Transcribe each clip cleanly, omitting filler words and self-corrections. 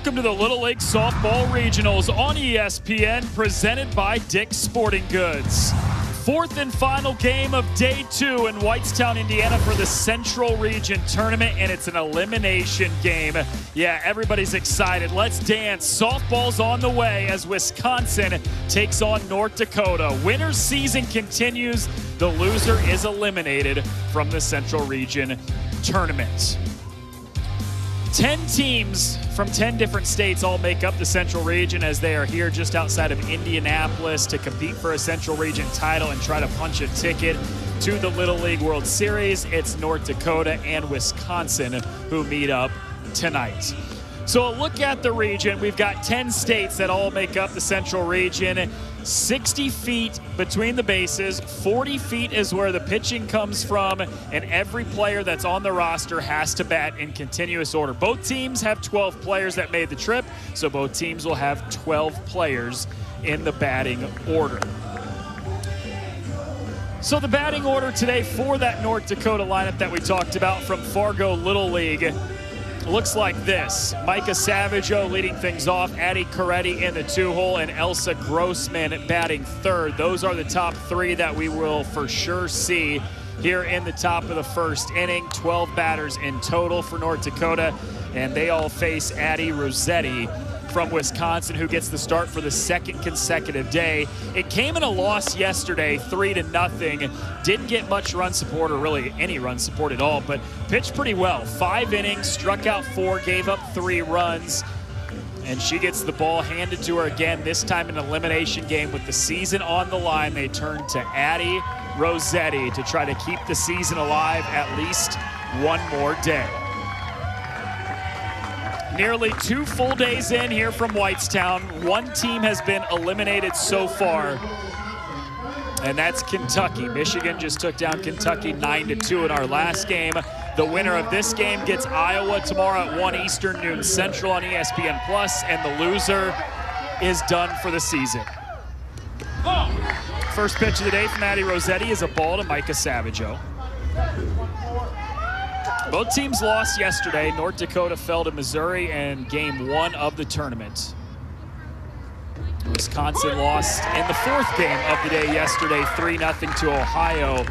Welcome to the Little League Softball Regionals on ESPN, presented by Dick's Sporting Goods. Fourth and final game of Day 2 in Whitestown, Indiana for the Central Region Tournament, and it's an elimination game. Yeah, everybody's excited. Let's dance. Softball's on the way as Wisconsin takes on North Dakota. Winner's season continues. The loser is eliminated from the Central Region Tournament. 10 teams from 10 different states all make up the Central Region as they are here just outside of Indianapolis to compete for a Central Region title and try to punch a ticket to the Little League World Series. It's North Dakota and Wisconsin who meet up tonight. So a look at the region. We've got 10 states that all make up the Central Region. 60 feet between the bases, 40 feet is where the pitching comes from, and every player that's on the roster has to bat in continuous order. Both teams have 12 players that made the trip, so both teams will have 12 players in the batting order. So the batting order today for that North Dakota lineup that we talked about from Fargo Little League looks like this. Micah Savageau leading things off, Addie Coretti in the 2-hole, and Elsa Grossman batting third. Those are the top 3 that we will for sure see here in the top of the first inning. 12 batters in total for North Dakota, and they all face Addie Rossetti from Wisconsin, who gets the start for the second consecutive day. It came in a loss yesterday, 3-0. Didn't get much run support, or really any run support at all, but pitched pretty well. 5 innings, struck out 4, gave up 3 runs, and she gets the ball handed to her again, this time in an elimination game with the season on the line. They turn to Addie Rossetti to try to keep the season alive at least one more day. Nearly 2 full days in here from Whitestown. One team has been eliminated so far, and that's Kentucky. Michigan just took down Kentucky 9-2 in our last game. The winner of this game gets Iowa tomorrow at 1 Eastern, noon Central on ESPN+, and the loser is done for the season. First pitch of the day from Addie Rossetti is a ball to Micah Savageau. Both teams lost yesterday. North Dakota fell to Missouri in game 1 of the tournament. Wisconsin lost in the 4th game of the day yesterday, 3-0 to Ohio.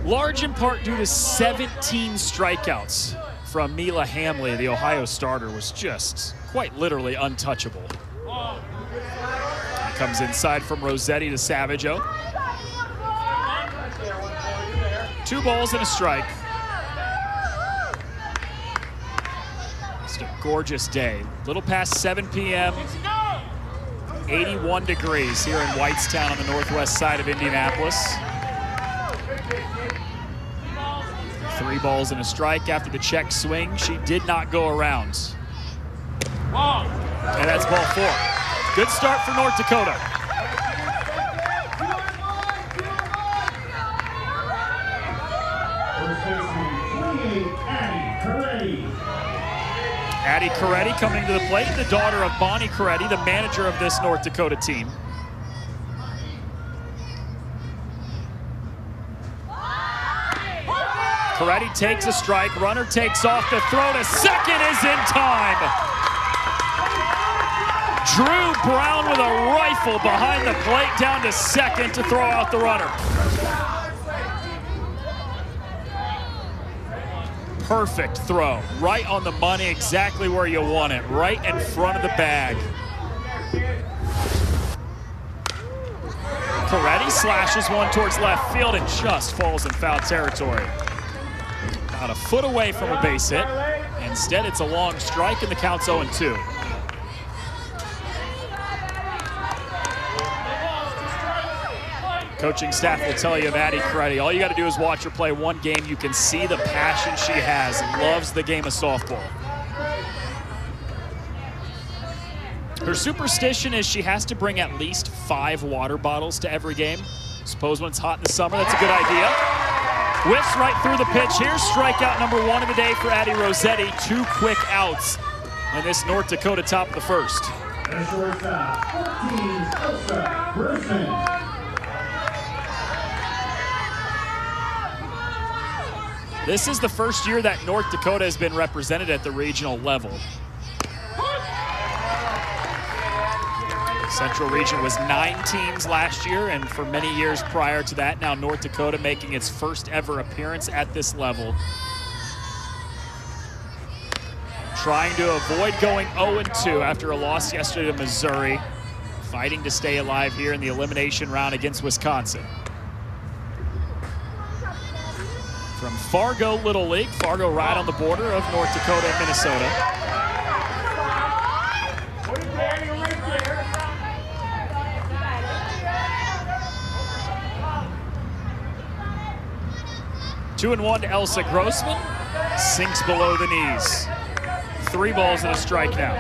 Large in part due to 17 strikeouts from Mila Hamley. The Ohio starter was just quite literally untouchable. He comes inside from Rossetti to Savageau. 2 balls and a strike. A gorgeous day. Little past 7 p.m. 81 degrees here in Whitestown on the northwest side of Indianapolis. 3 balls and a strike after the check swing. She did not go around. And that's ball 4. Good start for North Dakota. Addie Coretti coming to the plate, the daughter of Bonnie Coretti, the manager of this North Dakota team. Coretti takes a strike, runner takes off, the throw to second is in time. Drew Brown with a rifle behind the plate down to second to throw out the runner. Perfect throw, right on the money, exactly where you want it, right in front of the bag. Coretti slashes one towards left field and just falls in foul territory. About a foot away from a base hit. Instead, it's a long strike and the count's 0-2. Coaching staff will tell you of Addie Coretti. All you got to do is watch her play one game. You can see the passion she has. Loves the game of softball. Her superstition is she has to bring at least 5 water bottles to every game. Suppose when it's hot in the summer, that's a good idea. Whiffs right through the pitch here. Strikeout number 1 of the day for Addie Rossetti. 2 quick outs in this North Dakota top of the first. This is the first year that North Dakota has been represented at the regional level. Central Region was 9 teams last year, and for many years prior to that, now North Dakota making its first ever appearance at this level. Trying to avoid going 0-2 after a loss yesterday to Missouri. Fighting to stay alive here in the elimination round against Wisconsin. From Fargo Little League, Fargo right on the border of North Dakota and Minnesota. Two and one to Elsa Grossman, sinks below the knees. 3 balls and a strike now.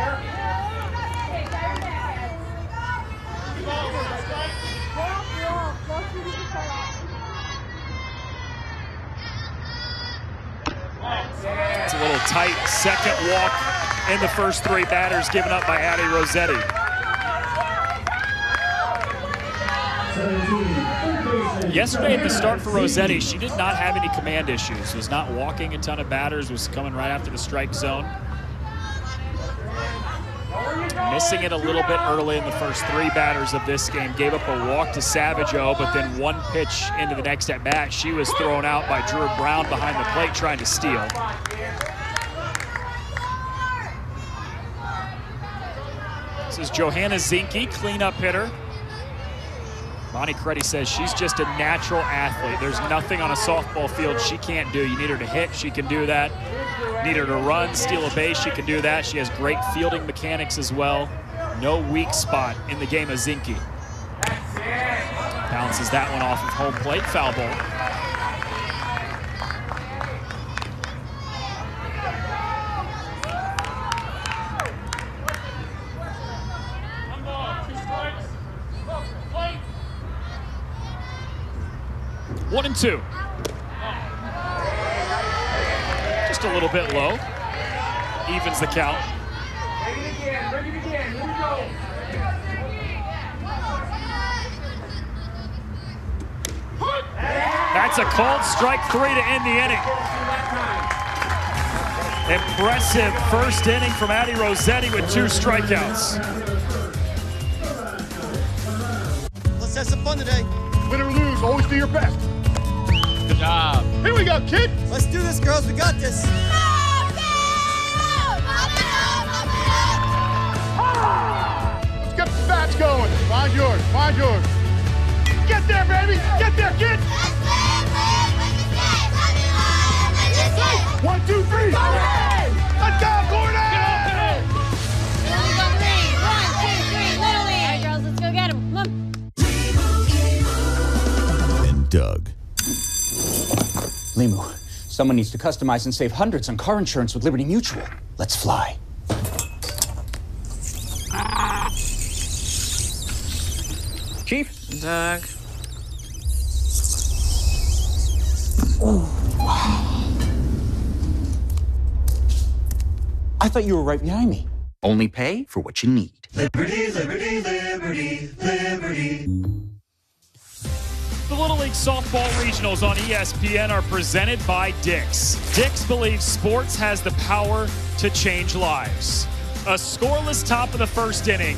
It's a little tight second walk in the first 3 batters given up by Addie Rossetti. Yesterday at the start for Rossetti, she did not have any command issues. Was not walking a ton of batters, was coming right after the strike zone. Missing it a little bit early in the first 3 batters of this game. Gave up a walk to Savageau, but then 1 pitch into the next at bat, she was thrown out by Drew Brown behind the plate trying to steal. This is Johanna Zinke, cleanup hitter. Bonnie Creddy says she's just a natural athlete. There's nothing on a softball field she can't do. You need her to hit, she can do that. Need her to run, steal a base, she can do that. She has great fielding mechanics as well. No weak spot in the game of Zinke. Bounces that one off of home plate, foul ball. One and 2. Just a little bit low. Evens the count. Bring it again. Here we go. That's a called strike 3 to end the inning. Impressive first inning from Addie Rossetti with 2 strikeouts. Let's have some fun today. Win or lose, always do your best. Good job. Here we go, kid. Let's do this, girls. We got this. Let's get the bats going. Find yours. Find yours. Get there, baby. Get there, kid. 1, 2, 3. Let's go, Gordon. Doug. Limu, someone needs to customize and save hundreds on car insurance with Liberty Mutual. Let's fly. Chief? Doug. Oh, wow. I thought you were right behind me. Only pay for what you need. Liberty, liberty, liberty, liberty. The Little League Softball Regionals on ESPN are presented by Dick's. Dick's believes sports has the power to change lives. A scoreless top of the first inning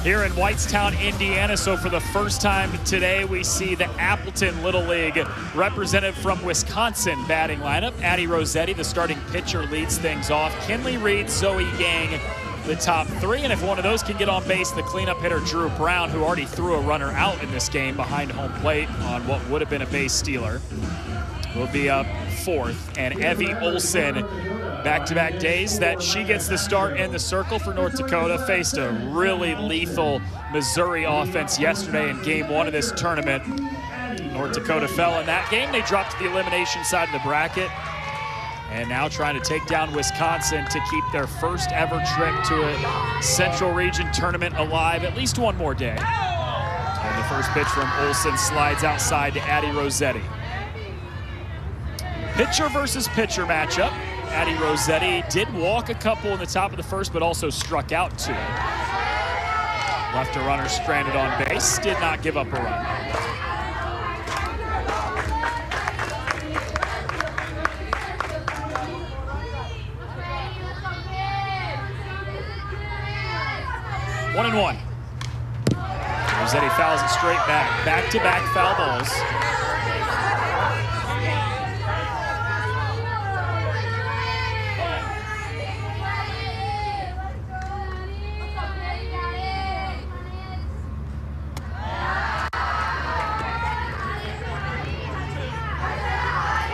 here in Whitestown, Indiana. So for the first time today, we see the Appleton Little League representative from Wisconsin batting lineup. Addie Rossetti, the starting pitcher, leads things off. Kinley Reed, Zoe Yang, the top 3, and if one of those can get on base, the cleanup hitter Drew Brown, who already threw a runner out in this game behind home plate on what would have been a base stealer, will be up 4th. And Evie Olson, back-to-back days that she gets the start in the circle for North Dakota, faced a really lethal Missouri offense yesterday in game 1 of this tournament. North Dakota fell in that game. They dropped to the elimination side of the bracket. And now trying to take down Wisconsin to keep their first ever trip to a Central Region tournament alive at least one more day. And the first pitch from Olson slides outside to Addie Rossetti. Pitcher versus pitcher matchup. Addie Rossetti did walk a couple in the top of the first, but also struck out 2. Left a runner stranded on base, did not give up a run. One and 1. Rossetti fouls it straight back. Back-to-back foul balls.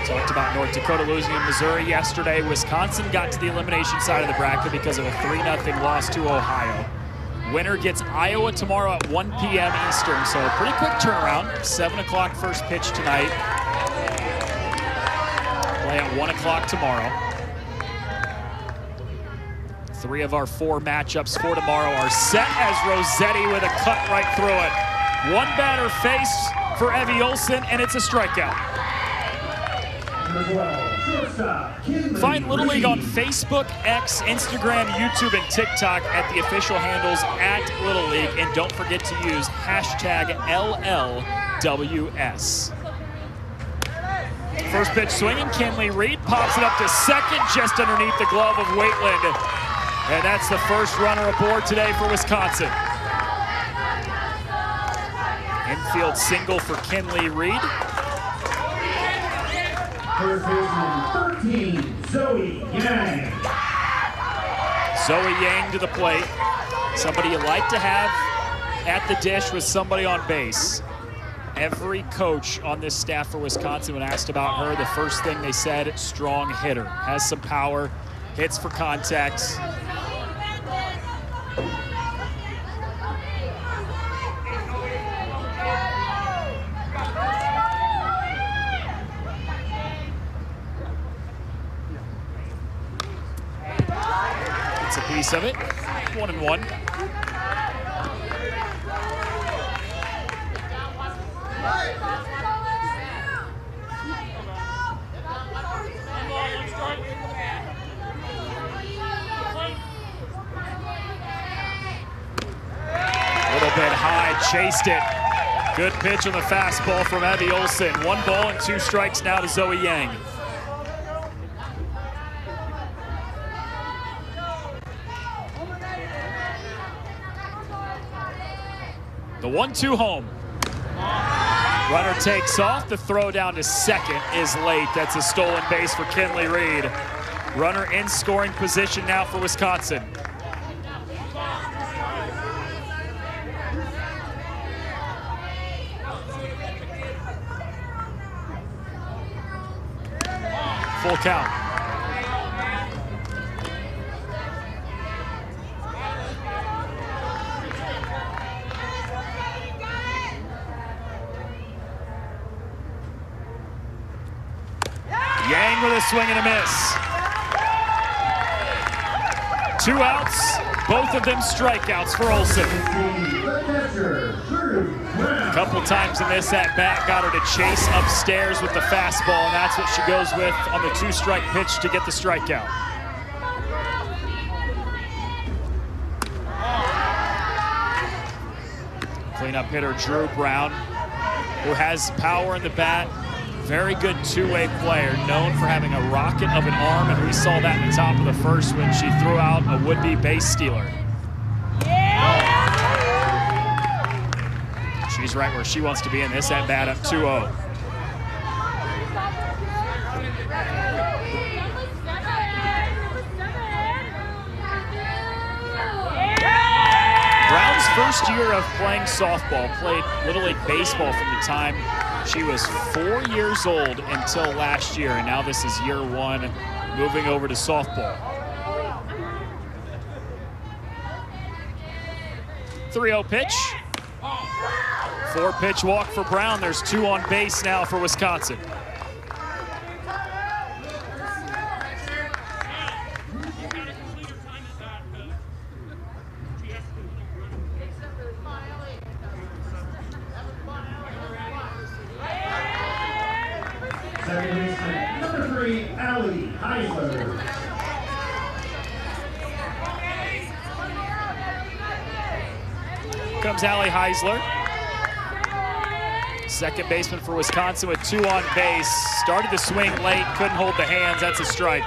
Talked about North Dakota losing in Missouri yesterday. Wisconsin got to the elimination side of the bracket because of a 3-0 loss to Ohio. Winner gets Iowa tomorrow at 1 p.m. Eastern, so a pretty quick turnaround. 7 o'clock first pitch tonight. Play at 1 o'clock tomorrow. 3 of our 4 matchups for tomorrow are set as Rossetti with a cut right through it. One batter faced for Evie Olson, and it's a strikeout. Find Little League on Facebook, X, Instagram, YouTube, and TikTok at the official handles at Little League. And don't forget to use hashtag LLWS. First pitch swinging, Kinley Reed pops it up to second just underneath the glove of Waitland. And that's the first runner aboard today for Wisconsin. Infield single for Kinley Reed. First baseman 13, Zoe Yang. Zoe Yang to the plate. Somebody you like to have at the dish with somebody on base. Every coach on this staff for Wisconsin, when asked about her, the first thing they said, strong hitter. Has some power, hits for contact. A piece of it, 1-1. Little bit high, chased it. Good pitch on the fastball from Evie Olson. 1 ball and 2 strikes now to Zoe Yang. The 1-2 home. Runner takes off. The throw down to second is late. That's a stolen base for Kinley Reed. Runner in scoring position now for Wisconsin. Full count. Yang with a swing and a miss. 2 outs, both of them strikeouts for Olson. A couple times in this at-bat, got her to chase upstairs with the fastball, and that's what she goes with on the 2-strike pitch to get the strikeout. Cleanup hitter Drew Brown, who has power in the bat. Very good two-way player, known for having a rocket of an arm, and we saw that in the top of the first when she threw out a would-be base stealer. She's right where she wants to be in this at-bat up 2-0. Brown's first year of playing softball, played Little League baseball from the time she was 4 years old until last year, and now this is year 1, moving over to softball. 3-0 pitch. 4-pitch walk for Brown. There's 2 on base now for Wisconsin. Second baseman, number 3, Allie Heisler. Comes Allie Heisler. Second baseman for Wisconsin with 2 on base. Started to swing late, couldn't hold the hands. That's a strike.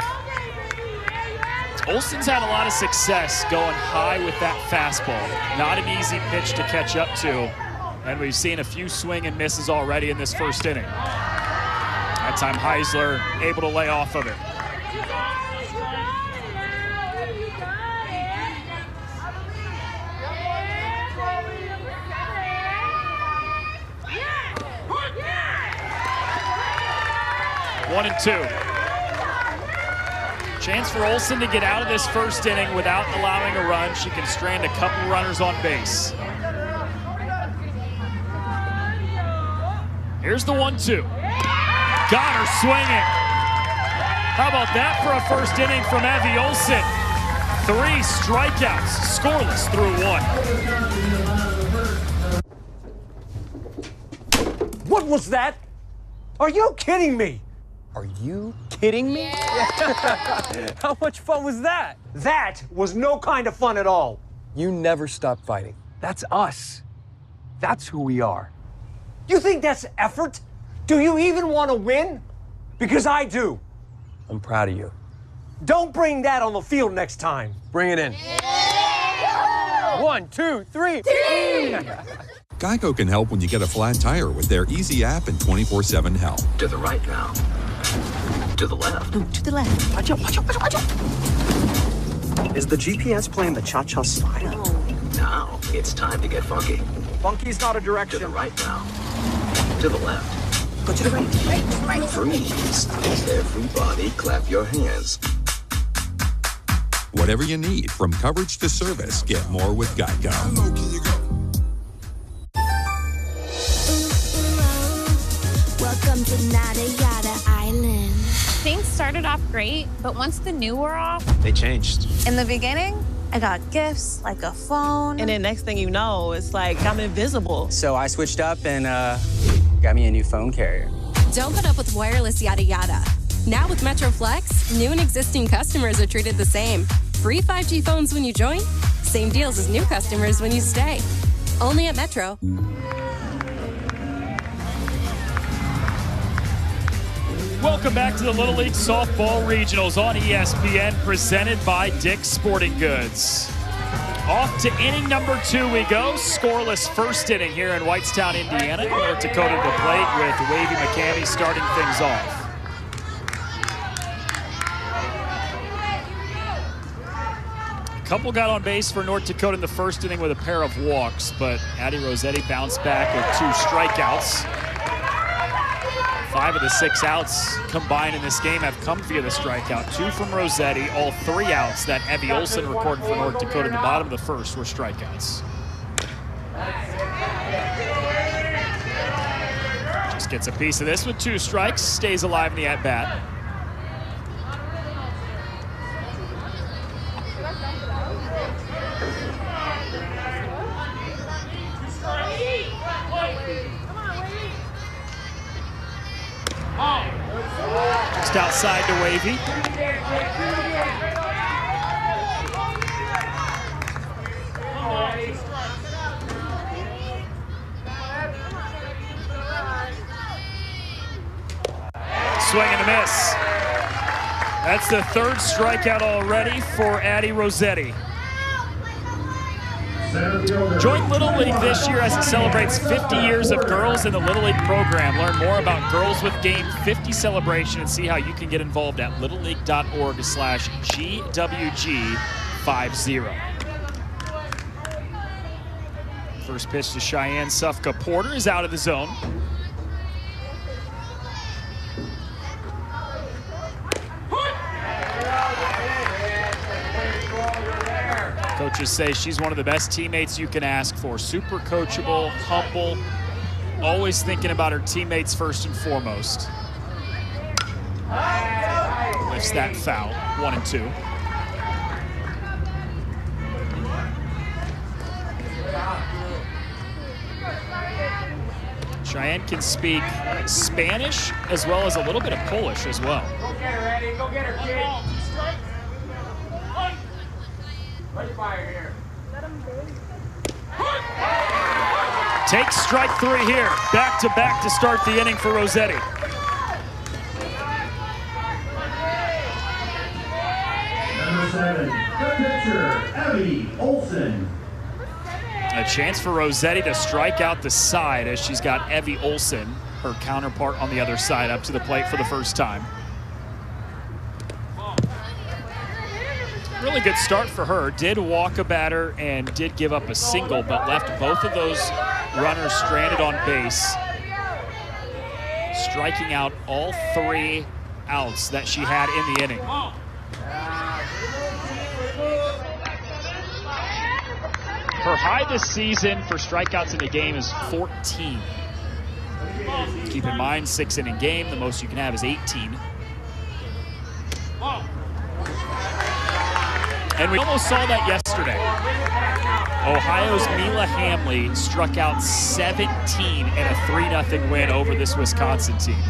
Olson's had a lot of success going high with that fastball. Not an easy pitch to catch up to. And we've seen a few swing and misses already in this first inning. That time Heisler able to lay off of it. One and two. Chance for Olsen to get out of this first inning without allowing a run. She can strand a couple runners on base. Here's the 1-2. Got her swinging. How about that for a first inning from Evie Olsen? 3 strikeouts, scoreless through 1. What was that? Are you kidding me? Are you kidding me? How much fun was that? That was no kind of fun at all. You never stop fighting. That's us. That's who we are. You think that's effort? Do you even want to win? Because I do. I'm proud of you. Don't bring that on the field next time. Bring it in. 1, 2, 3. Geico can help when you get a flat tire with their easy app and 24/7 help. To the right now. To the left. To the left. Watch out, watch out, watch out, watch out. Is the GPS playing the cha-cha slide? Now it's time to get funky. Funky's not a To direction. the right now. To the left. Go to the right. Right. Freeze. Everybody clap your hands. Whatever you need, from coverage to service, get more with Geico. Welcome to Nada Yada Island. Things started off great, but once the new wore off, They changed. in the beginning, I got gifts like a phone. And then next thing you know, it's like I'm invisible. So I switched up and got me a new phone carrier. Don't put up with wireless yada yada. Now with Metro Flex, new and existing customers are treated the same. Free 5G phones when you join, same deals as new customers when you stay. Only at Metro. Welcome back to the Little League Softball Regionals on ESPN, presented by Dick's Sporting Goods. Off to inning number 2 we go. Scoreless first inning here in Whitestown, Indiana. North Dakota to the plate with Wavy McCamey starting things off. A couple got on base for North Dakota in the first inning with a pair of walks, but Addie Rossetti bounced back with 2 strikeouts. 5 of the 6 outs combined in this game have come via the strikeout. 2 from Rossetti, all 3 outs that Evie Olsen recorded for North Dakota in the bottom of the first were strikeouts. Just gets a piece of this with 2 strikes, stays alive in the at-bat. Just outside to Wavy. Swing and a miss. That's the 3rd strikeout already for Addie Rossetti. Join Little League this year as it celebrates 50 years of girls in the Little League program. Learn more about Girls with Game 50 celebration and see how you can get involved at littleleague.org/GWG50. First pitch to Cheyenne Sufka Porter is out of the zone. Coaches say she's one of the best teammates you can ask for. Super coachable, humble, always thinking about her teammates first and foremost. Lifts that foul, 1-2. Cheyenne can speak Spanish as well as a little bit of Polish as well. Go get her, Eddie. Go get her, kid. Fire here. Takes strike 3 here. Back-to-back to start the inning for Rossetti. Number 7, the pitcher, Evie Olsen. A chance for Rossetti to strike out the side as she's got Evie Olson, her counterpart on the other side, up to the plate for the first time. Really good start for her. Did walk a batter and did give up a single, but left both of those runners stranded on base, striking out all 3 outs that she had in the inning. Her high this season for strikeouts in a game is 14. Keep in mind, 6-inning game, the most you can have is 18. And we almost saw that yesterday. Ohio's Mila Hamley struck out 17 in a 3-0 win over this Wisconsin team.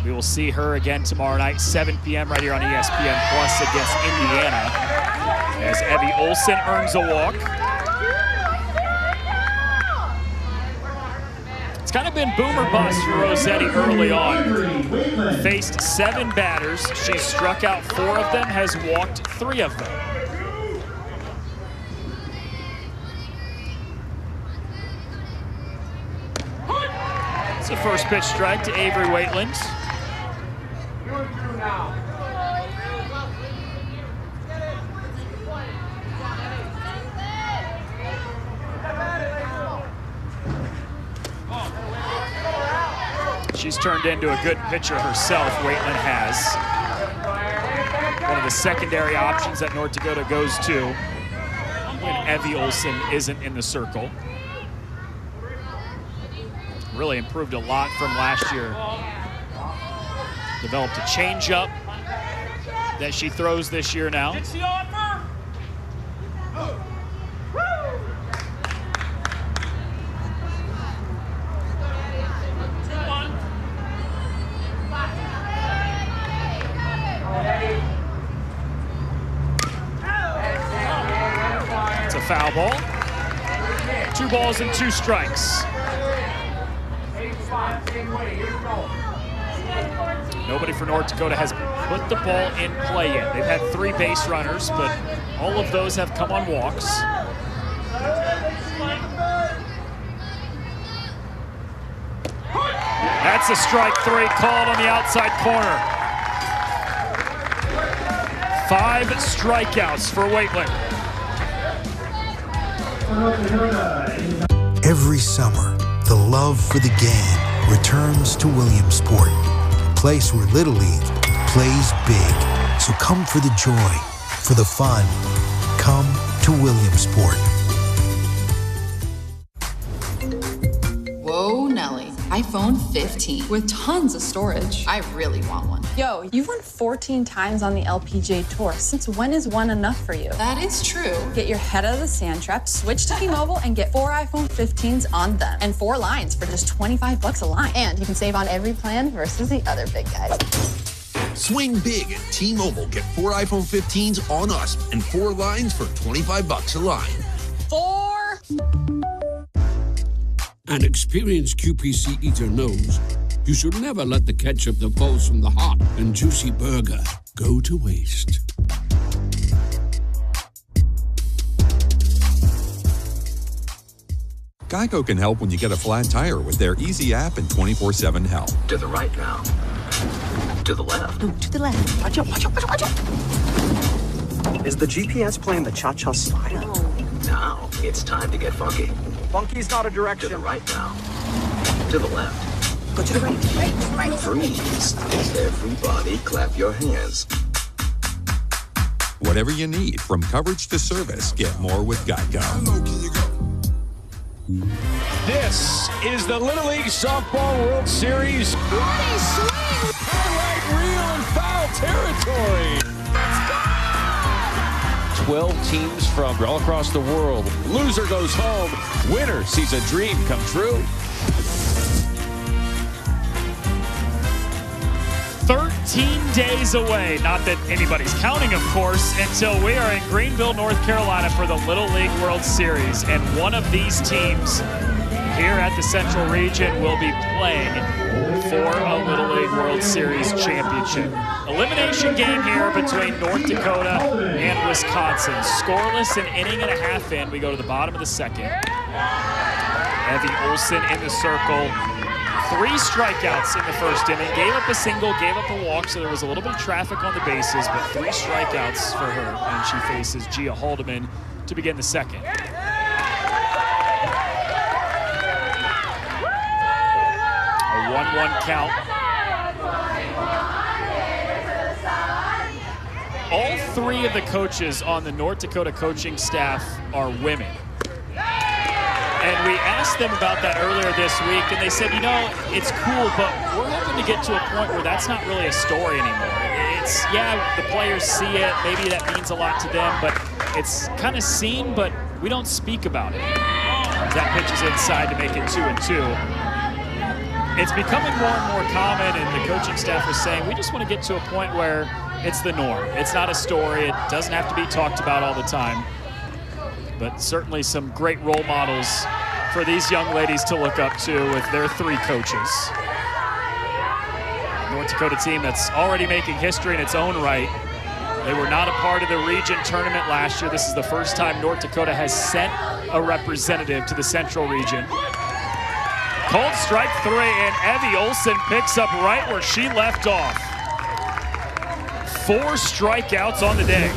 We will see her again tomorrow night, 7 p.m. right here on ESPN Plus against Indiana, as Evie Olson earns a walk. It's kind of been boom or bust for Rossetti early on. Faced 7 batters. She's struck out 4 of them, has walked 3 of them. It's a first pitch strike to Avery Waitland. She's turned into a good pitcher herself, Waitland has. One of the secondary options that North Dakota goes to when Evie Olson isn't in the circle. Really improved a lot from last year. Developed a changeup that she throws this year now. It's a foul ball. 2 balls and 2 strikes. Nobody for North Dakota has put the ball in play yet. They've had 3 base runners, but all of those have come on walks. That's a strike 3 called on the outside corner. 5 strikeouts for Waitland. Every summer, the love for the game returns to Williamsport, a place where Little League plays big. So come for the joy, for the fun. Come to Williamsport. Whoa, Nelly. iPhone 15 with tons of storage. I really want one. Yo, you've won 14 times on the LPGA Tour. Since when is one enough for you? That is true. Get your head out of the sand trap, switch to T-Mobile, and get 4 iPhone 15s on them. And 4 lines for just $25 a line. And you can save on every plan versus the other big guys. Swing big at T-Mobile. Get 4 iPhone 15s on us and 4 lines for $25 a line. 4? An experienced QPC eater knows you should never let the ketchup that falls from the hot and juicy burger go to waste. Geico can help when you get a flat tire with their easy app and 24/7 help. To the right now. To the left. No, to the left. Watch out, watch out, watch out, watch out. Is the GPS playing the cha-cha slide? Now it's time to get funky. Funky's not a direction. To the right now. To the left. Go to the right. Freeze. Everybody clap your hands. Whatever you need, from coverage to service, get more with Geico. This is the Little League Softball World Series. What a swing! Highlight reel in foul territory. 12 teams from all across the world. Loser goes home. Winner sees a dream come true. 13 days away, not that anybody's counting, of course, until we are in Greenville, North Carolina for the Little League World Series. And one of these teams here at the Central Region will be playing for a Little League World Series championship. Elimination game here between North Dakota and Wisconsin. Scoreless, an inning and a half in. We go to the bottom of the second. Evie Olson in the circle. 3 strikeouts in the first inning. Gave up a single, gave up a walk, so there was a little bit of traffic on the bases, but 3 strikeouts for her. And she faces Gia Haldeman to begin the second. A 1-1 count. All 3 of the coaches on the North Dakota coaching staff are women. And we asked them about that earlier this week, and they said, you know, it's cool, but we're hoping to get to a point where that's not really a story anymore. It's, yeah, the players see it, maybe that means a lot to them, but it's kind of seen, but we don't speak about it. That pitch is inside to make it 2-2. It's becoming more and more common, and the coaching staff was saying, we just want to get to a point where it's the norm. It's not a story. It doesn't have to be talked about all the time. But certainly some great role models for these young ladies to look up to with their 3 coaches. North Dakota team that's already making history in its own right. They were not a part of the region tournament last year. This is the first time North Dakota has sent a representative to the Central region. Called strike 3, and Evie Olson picks up right where she left off. 4 strikeouts on the day.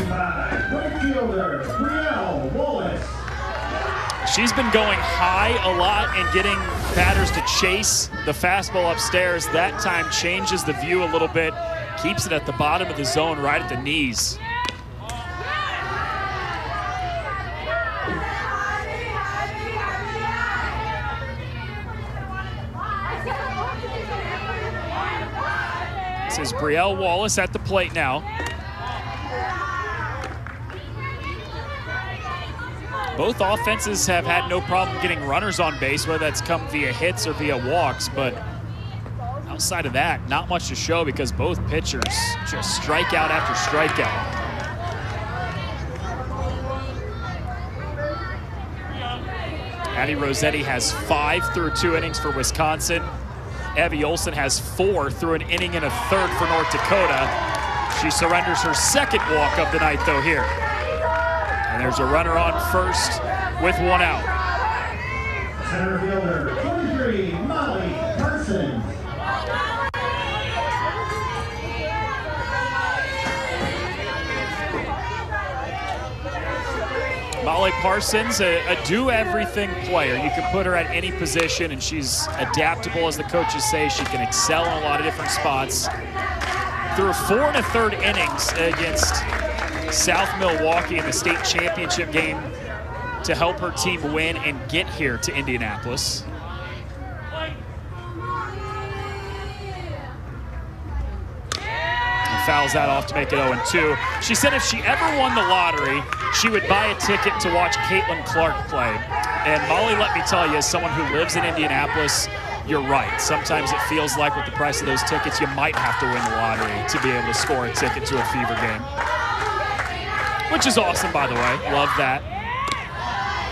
She's been going high a lot and getting batters to chase the fastball upstairs. That time changes the view a little bit, keeps it at the bottom of the zone, right at the knees. This is Brielle Wallace at the plate now. Both offenses have had no problem getting runners on base, whether that's come via hits or via walks, but outside of that, not much to show because both pitchers just strikeout after strikeout. Addie Rossetti has 5 through 2 innings for Wisconsin. Evie Olson has 4 through an inning and a third for North Dakota. She surrenders her 2nd walk of the night, though, here. And there's a runner on first with 1 out. Center fielder, 23, Molly Parsons. Molly Parsons, a do-everything player. You can put her at any position, and she's adaptable, as the coaches say. She can excel in a lot of different spots. Through 4 1/3 innings against South Milwaukee in the state championship game to help her team win and get here to Indianapolis. And fouls that off to make it 0-2. She said if she ever won the lottery, she would buy a ticket to watch Caitlin Clark play. And Molly, let me tell you, as someone who lives in Indianapolis, you're right. Sometimes it feels like with the price of those tickets, you might have to win the lottery to be able to score a ticket to a Fever game. Which is awesome, by the way. Love that.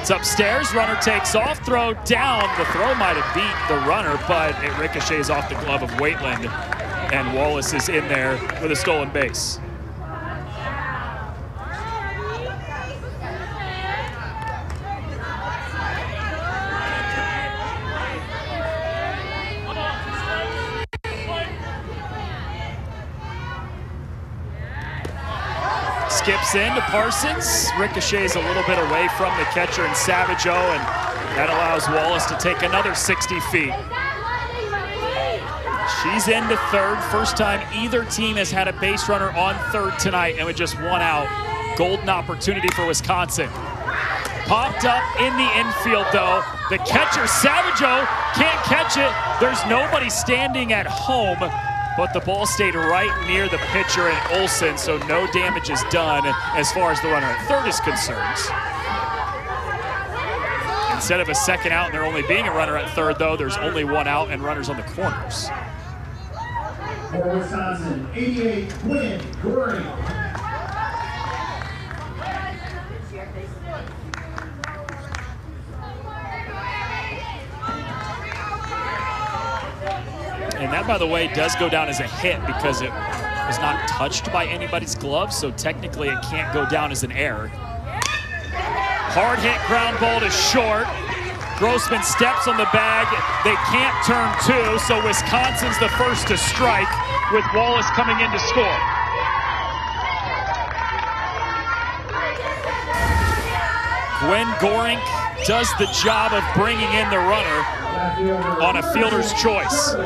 It's upstairs. Runner takes off. Throw down. The throw might have beat the runner, but it ricochets off the glove of Waitland. And Wallace is in there with a stolen base. Skips in to Parsons, ricochets a little bit away from the catcher and Savageau, and that allows Wallace to take another 60 feet. She's into third. First time either team has had a base runner on third tonight, and with just 1 out, golden opportunity for Wisconsin. Popped up in the infield, though. The catcher, Savageau, can't catch it. There's nobody standing at home, but the ball stayed right near the pitcher and Olson, so no damage is done as far as the runner at third is concerned. Instead of a 2nd out and there only being a runner at third, though, there's only 1 out and runners on the corners. For Wisconsin, 88, Quinn Goring. And that, by the way, does go down as a hit because it was not touched by anybody's glove, so technically it can't go down as an error. Hard hit ground ball to short. Grossman steps on the bag. They can't turn two, so Wisconsin's the first to strike with Wallace coming in to score. Gwen Gorink does the job of bringing in the runner on a fielder's choice.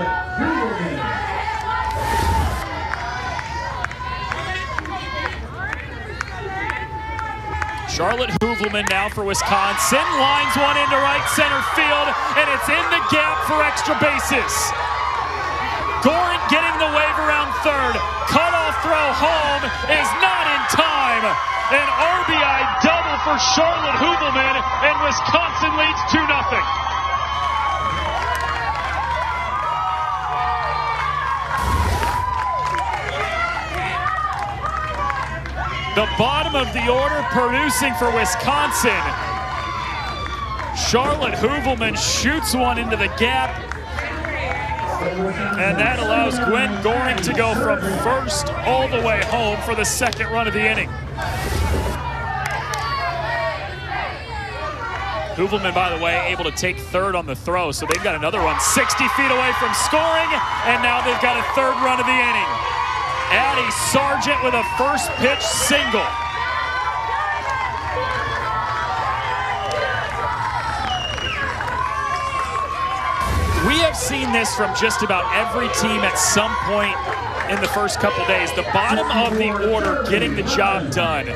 Charlotte Hoovelman now for Wisconsin. Lines one into right center field, and it's in the gap for extra bases. Gorink getting the wave around third. Cutoff throw home is not in time. An RBI double for Charlotte Hoovelman, and Wisconsin leads 2-0. The bottom of the order producing for Wisconsin. Charlotte Hoovelman shoots one into the gap, and that allows Gwen Gorink to go from first all the way home for the second run of the inning. Hoovelman, by the way, able to take third on the throw, so they've got another one 60 feet away from scoring, and now they've got a third run of the inning. Addie Sargent with a first pitch single. We have seen this from just about every team at some point in the first couple days. The bottom of the order getting the job done.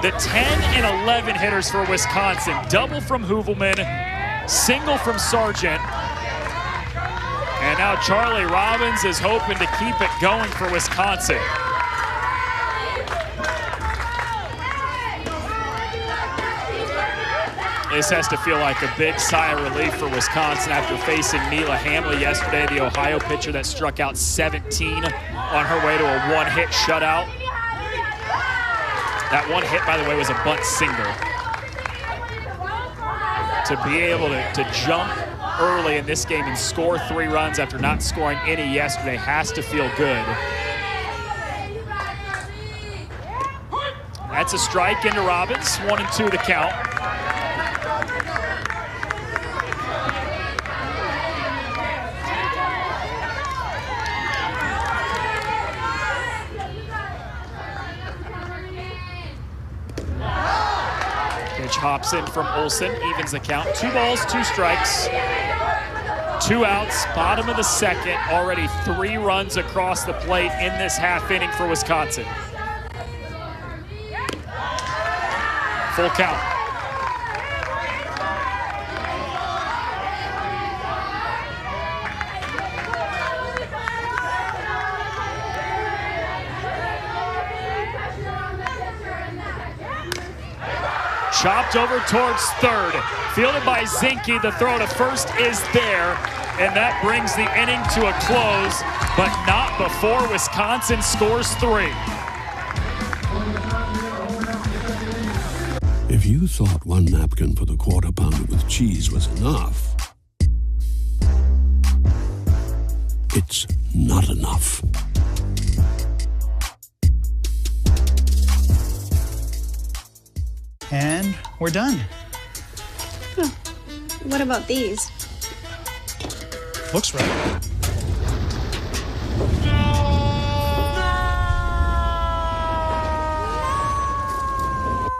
The 10 and 11 hitters for Wisconsin. Double from Hoovelman, single from Sargent. And now Charlie Robbins is hoping to keep it going for Wisconsin. This has to feel like a big sigh of relief for Wisconsin after facing Mila Hamley yesterday, the Ohio pitcher that struck out 17 on her way to a one-hit shutout. That one hit, by the way, was a bunt single. To be able to jump early in this game and score 3 runs after not scoring any yesterday has to feel good. That's a strike into Robbins, 1-2 the count. Pitch hops in from Olsen, evens the count. 2 balls, 2 strikes, 2 outs, bottom of the second. Already 3 runs across the plate in this half inning for Wisconsin. Full count. Chopped over towards third. Fielded by Zinke. The throw to first is there. And that brings the inning to a close, but not before Wisconsin scores 3. If you thought 1 napkin for the Quarter Pounder with cheese was enough, it's not enough. And we're done. Huh. What about these? Looks right.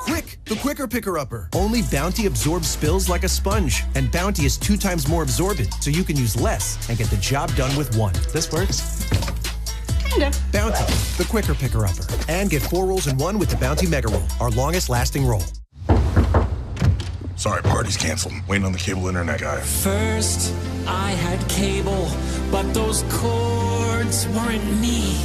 Quick, the Quicker Picker-Upper. Only Bounty absorbs spills like a sponge, and Bounty is 2 times more absorbent, so you can use less and get the job done with 1. This works. Kinda. Bounty, the Quicker Picker-Upper. And get 4 rolls in 1 with the Bounty Mega Roll, our longest lasting roll. Sorry, party's canceled. Waiting on the cable internet guy. First, I had cable, but those cords weren't me.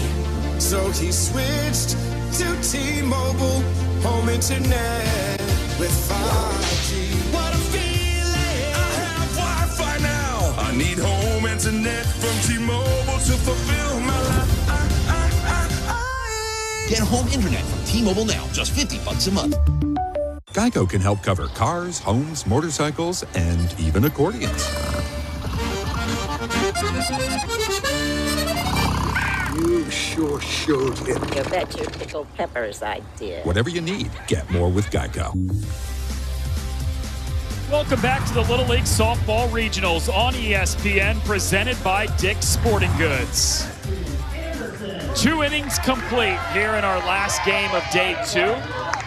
So he switched to T-Mobile home internet with 5G. What a feeling! I have Wi-Fi now. I need home internet from T-Mobile to fulfill my life. Get home internet from T-Mobile now, just $50 a month. Geico can help cover cars, homes, motorcycles, and even accordions. You sure showed him. You bet your pickled peppers I did. Whatever you need, get more with Geico. Welcome back to the Little League Softball Regionals on ESPN, presented by Dick's Sporting Goods. 2 innings complete here in our last game of day 2.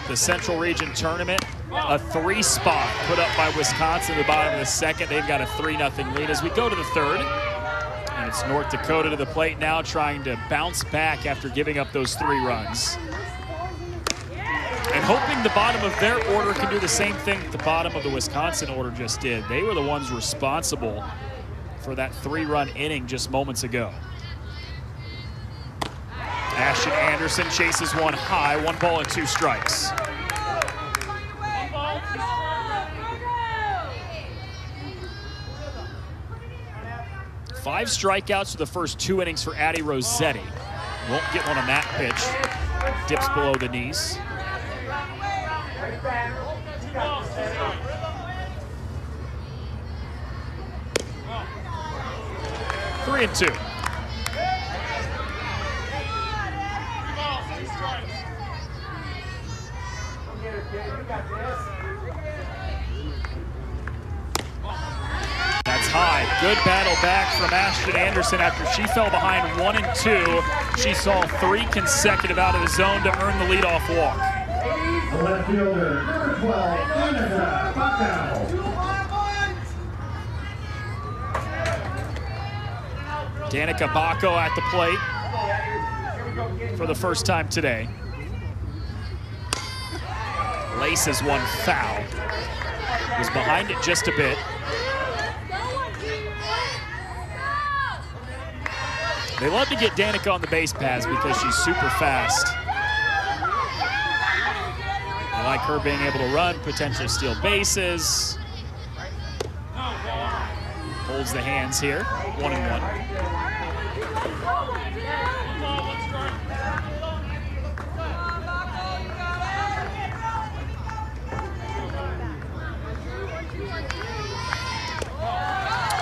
The Central Region Tournament, a 3 spot put up by Wisconsin at the bottom of the second. They've got a 3-0 lead as we go to the third. And it's North Dakota to the plate now, trying to bounce back after giving up those 3 runs. And hoping the bottom of their order can do the same thing that the bottom of the Wisconsin order just did. They were the ones responsible for that 3-run inning just moments ago. Ashton Anderson chases one high, 1 ball and 2 strikes. Five strikeouts for the first 2 innings for Addie Rossetti. Won't get one on that pitch. Dips below the knees. 3-2. That's high. Good battle back from Ashton Anderson after she fell behind 1 and 2. She saw 3 consecutive out of the zone to earn the leadoff walk. The left fielder, number 12, Danica Bacco. Danica Bacco at the plate for the first time today. Laces one foul. Was behind it just a bit. They love to get Danica on the base paths because she's super fast. They like her being able to run, potentially steal bases. Holds the hands here, 1-1.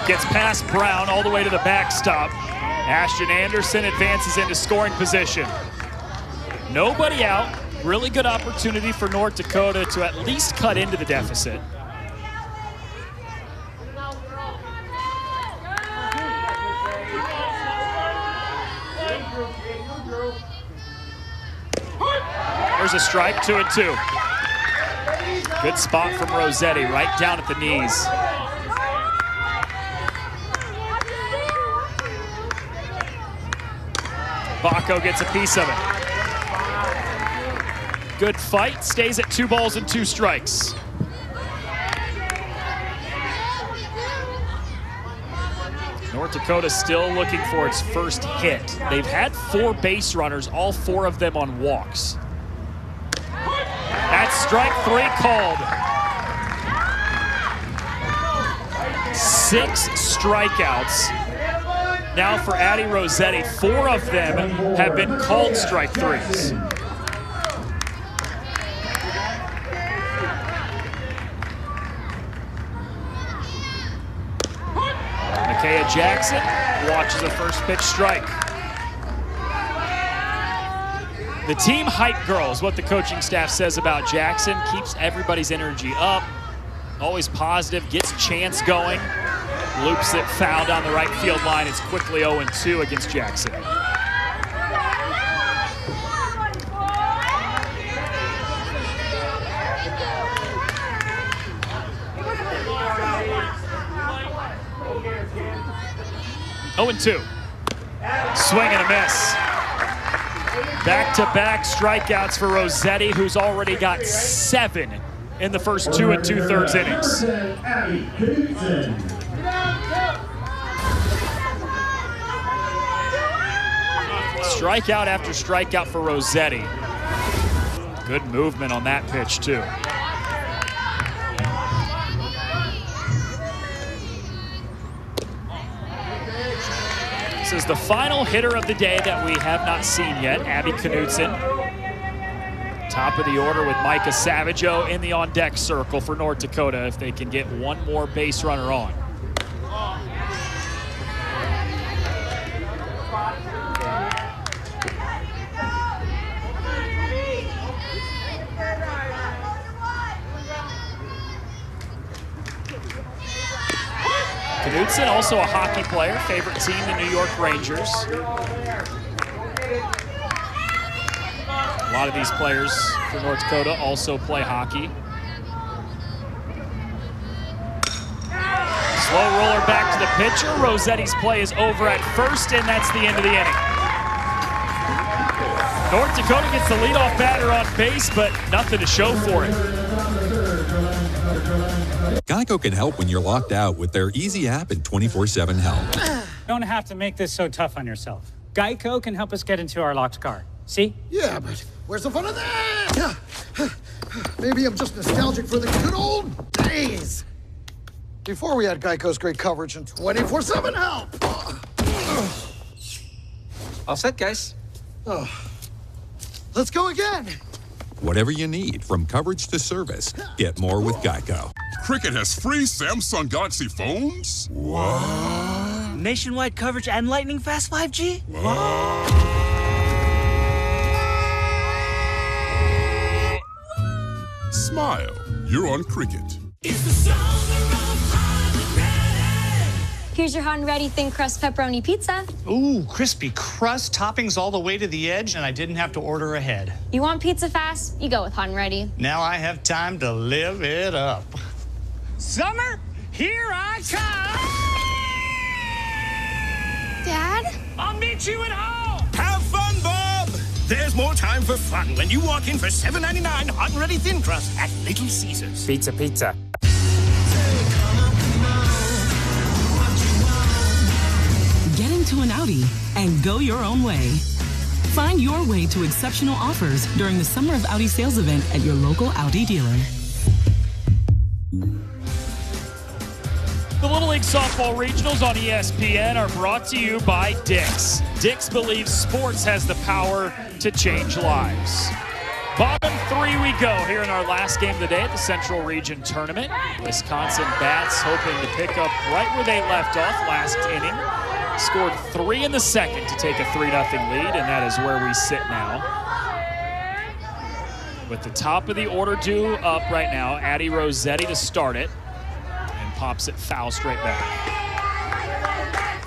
Gets past Brown all the way to the backstop. Ashton Anderson advances into scoring position. Nobody out. Really good opportunity for North Dakota to at least cut into the deficit. There's a strike, 2-2. Good spot from Rossetti, right down at the knees. Bacco gets a piece of it. Good fight, stays at 2 balls and 2 strikes. North Dakota still looking for its first hit. They've had 4 base runners, all 4 of them on walks. That's strike 3 called. 6 strikeouts. Now for Addie Rossetti, 4 of them have been called strike 3s. Micaiah Jackson watches a first pitch strike. The team hype girl is what the coaching staff says about Jackson. Keeps everybody's energy up, always positive, gets chance going. Loops it foul down the right field line. It's quickly 0-2 against Jackson. Oh, and 2. Swing and a miss. Back-to-back strikeouts for Rossetti, who's already got 7 in the first 2 2/3 innings. Strikeout after strikeout for Rossetti. Good movement on that pitch, too. This is the final hitter of the day that we have not seen yet, Abby Knudsen. Top of the order with Micah Savageau in the on-deck circle for North Dakota if they can get 1 more base runner on. Knudsen, also a hockey player, favorite team, the New York Rangers. A lot of these players for North Dakota also play hockey. Slow roller back to the pitcher. Rossetti's play is over at first, and that's the end of the inning. North Dakota gets the leadoff batter on base, but nothing to show for it. Geico can help when you're locked out with their easy app and 24/7 help. Don't have to make this so tough on yourself. Geico can help us get into our locked car. See? Yeah, but where's the fun of that? Maybe I'm just nostalgic for the good old days. Before we had Geico's great coverage and 24/7 help. All set, guys. Let's go again. Whatever you need, from coverage to service, get more with Geico. Cricket has free Samsung Galaxy phones? What? Nationwide coverage and lightning fast 5G? What? Smile. You're on Cricket. Here's your hot and ready thin crust pepperoni pizza. Ooh, crispy crust, toppings all the way to the edge, and I didn't have to order ahead. You want pizza fast? You go with hot and ready. Now I have time to live it up. Summer, here I come! Dad? I'll meet you at home! Have fun, Bob! There's more time for fun when you walk in for $7.99 hot and ready thin crust at Little Caesars. Pizza, pizza. Get into an Audi and go your own way. Find your way to exceptional offers during the Summer of Audi sales event at your local Audi dealer. The Little League Softball Regionals on ESPN are brought to you by Dick's. Dick's believes sports has the power to change lives. Bottom three we go here in our last game of the day at the Central Region Tournament. Wisconsin Bats hoping to pick up right where they left off last inning. Scored 3 in the second to take a 3-0 lead, and that is where we sit now. With the top of the order due up right now, Addie Rossetti to start it, and pops it foul straight back.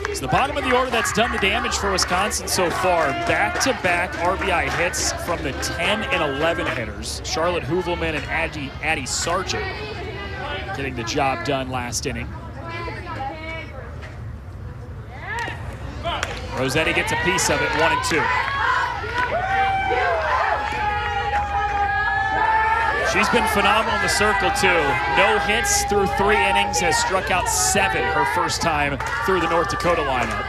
It's the bottom of the order that's done the damage for Wisconsin so far. Back-to-back RBI hits from the 10 and 11 hitters. Charlotte Hoovelman and Addie Sargent getting the job done last inning. Rossetti gets a piece of it, 1-2. She's been phenomenal in the circle, too. No hits through 3 innings, has struck out 7 her first time through the North Dakota lineup.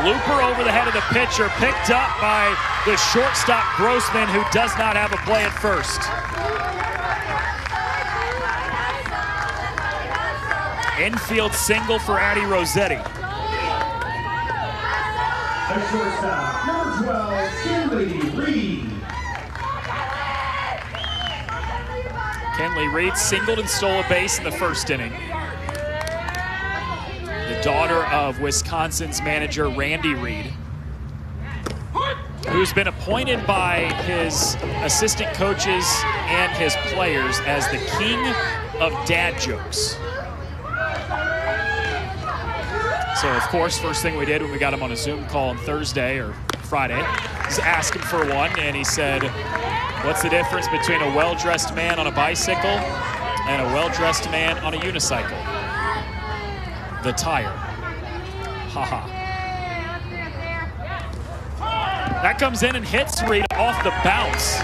Looper over the head of the pitcher, picked up by the shortstop Grossman, who does not have a play at first. Infield single for Addie Rossetti. At shortstop, number 12, Kinley Reed. Kinley Reed singled and stole a base in the first inning. The daughter of Wisconsin's manager, Randy Reed, who's been appointed by his assistant coaches and his players as the king of dad jokes. So, of course, first thing we did when we got him on a Zoom call on Thursday or Friday is ask him for one, and he said, what's the difference between a well-dressed man on a bicycle and a well-dressed man on a unicycle? The tire. Haha. That comes in and hits Reed off the bounce.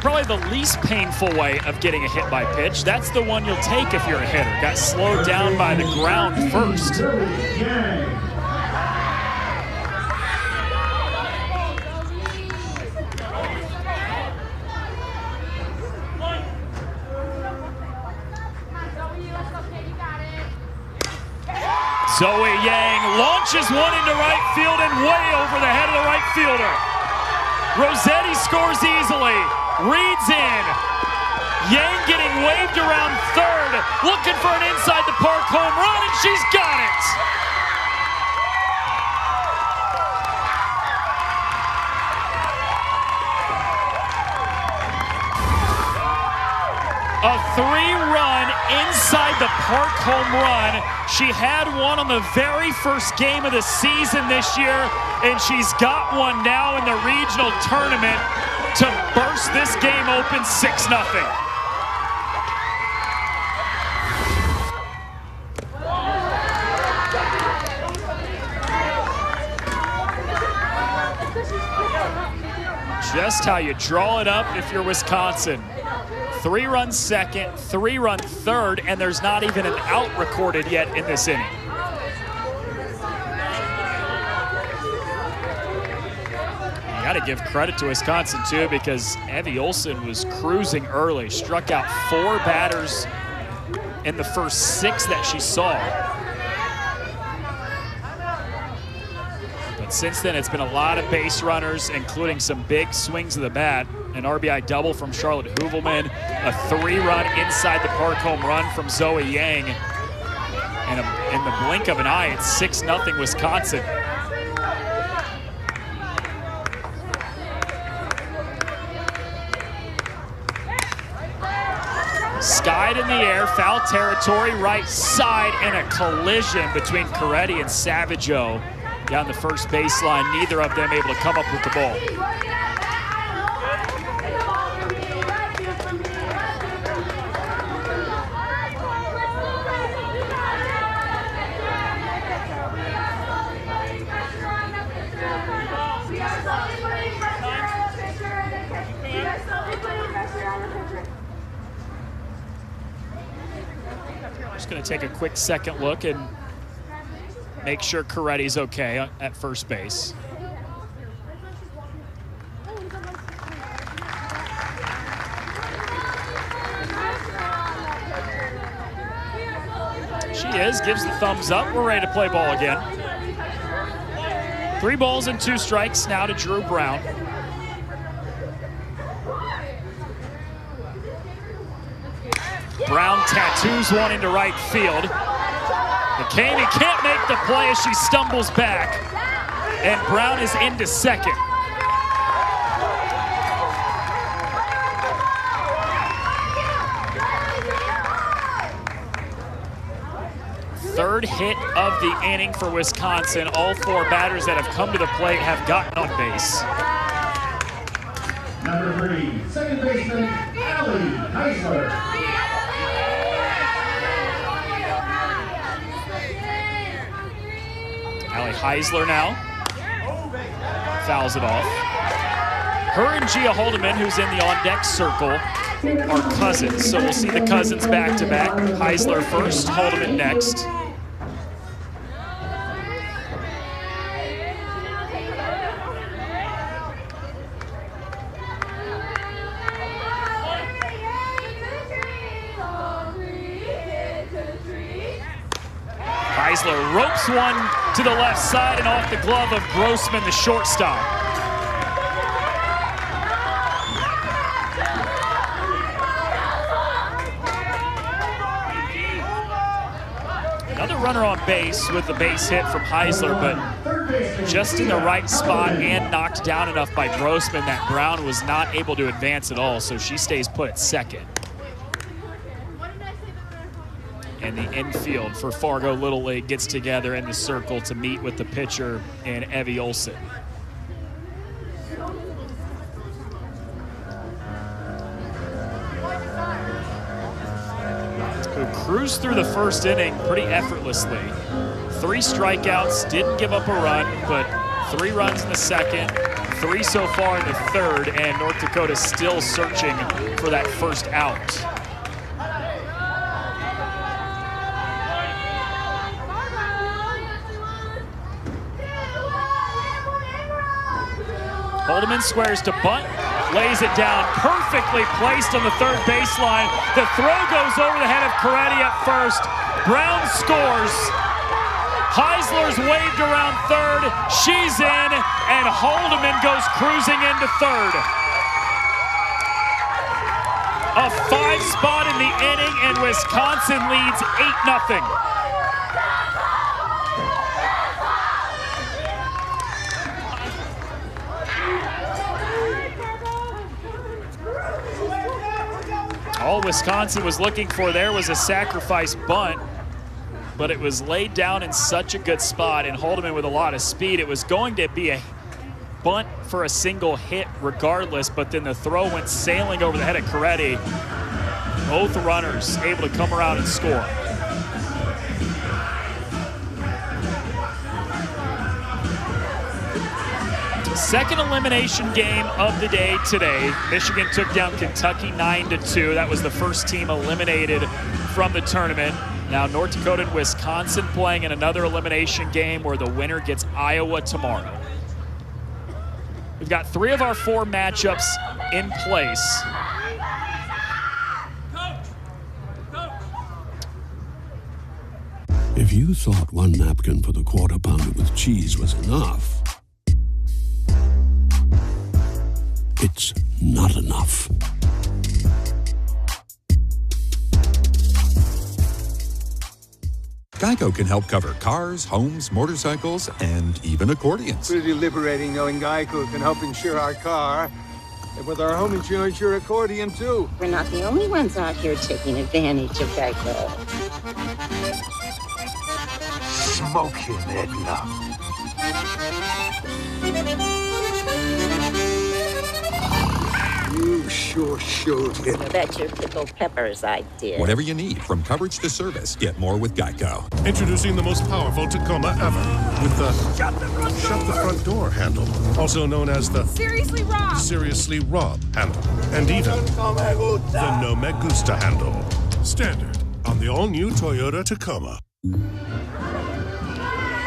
Probably the least painful way of getting a hit by pitch. That's the one you'll take if you're a hitter. Got slowed down by the ground first. Zoe Yang launches one into right field and way over the head of the right fielder. Rossetti scores easily. Reed's in. Yang getting waved around third, looking for an inside the park home run, and she's got it. A 3-run inside the park home run. She had one on the very first game of the season this year, and she's got one now in the regional tournament to burst this game open 6-0. Just how you draw it up if you're Wisconsin. 3-run second, 3-run third, and there's not even an out recorded yet in this inning. You got to give credit to Wisconsin too, because Evie Olson was cruising early, struck out 4 batters in the first 6 that she saw. But since then, it's been a lot of base runners, including some big swings of the bat. An RBI double from Charlotte Hoovelman, a 3-run inside the park home run from Zoe Yang. And in the blink of an eye, it's 6-0 Wisconsin. Skied in the air, foul territory, right side, and a collision between Coretti and Savageau down the first baseline. Neither of them able to come up with the ball. Just going to take a quick second look and make sure Coretti's okay at first base. She is, gives the thumbs up. We're ready to play ball again. 3 balls and 2 strikes now to Drew Brown. Brown tattoos one into right field. McCamey can't make the play as she stumbles back, and Brown is into second. Third hit of the inning for Wisconsin. All 4 batters that have come to the plate have gotten on base. Number 3, second baseman, Allie Heisler. Allie Heisler now fouls it off. Her and Gia Haldeman, who's in the on-deck circle, are cousins. So we'll see the cousins back-to-back. Heisler first, Haldeman next. Heisler ropes one to the left side and off the glove of Grossman, the shortstop. Another runner on base with the base hit from Heisler, but just in the right spot and knocked down enough by Grossman that Brown was not able to advance at all, so she stays put at second. And the infield for Fargo Little League gets together in the circle to meet with the pitcher and Evie Olson. Who cruised through the first inning pretty effortlessly. 3 strikeouts, didn't give up a run, but 3 runs in the second, 3 so far in the third, and North Dakota still searching for that first out. Haldeman squares to bunt, lays it down, perfectly placed on the third baseline. The throw goes over the head of Coretti at first. Brown scores. Heisler's waved around third. She's in, and Haldeman goes cruising into third. A 5 spot in the inning, and Wisconsin leads 8-0. All Wisconsin was looking for there was a sacrifice bunt, but it was laid down in such a good spot, and Haldeman with a lot of speed. It was going to be a bunt for a single hit regardless, but then the throw went sailing over the head of Coretti. Both runners able to come around and score. Second elimination game of the day today. Michigan took down Kentucky 9-2. That was the first team eliminated from the tournament. Now North Dakota and Wisconsin playing in another elimination game where the winner gets Iowa tomorrow. We've got 3 of our 4 matchups in place. If you thought 1 napkin for the Quarter Pounder with cheese was enough, it's not enough. Geico can help cover cars, homes, motorcycles, and even accordions. Pretty liberating knowing Geico can help insure our car. And with our home insurance, your accordion, too. We're not the only ones out here taking advantage of Geico. Smoke him, Edna. You sure showed him. That's your pickled peppers idea. Whatever you need, from coverage to service, get more with Geico. Introducing the most powerful Tacoma ever with the shut the front door handle, also known as the Seriously Rob handle, and even the No Me Gusta handle. Standard on the all-new Toyota Tacoma.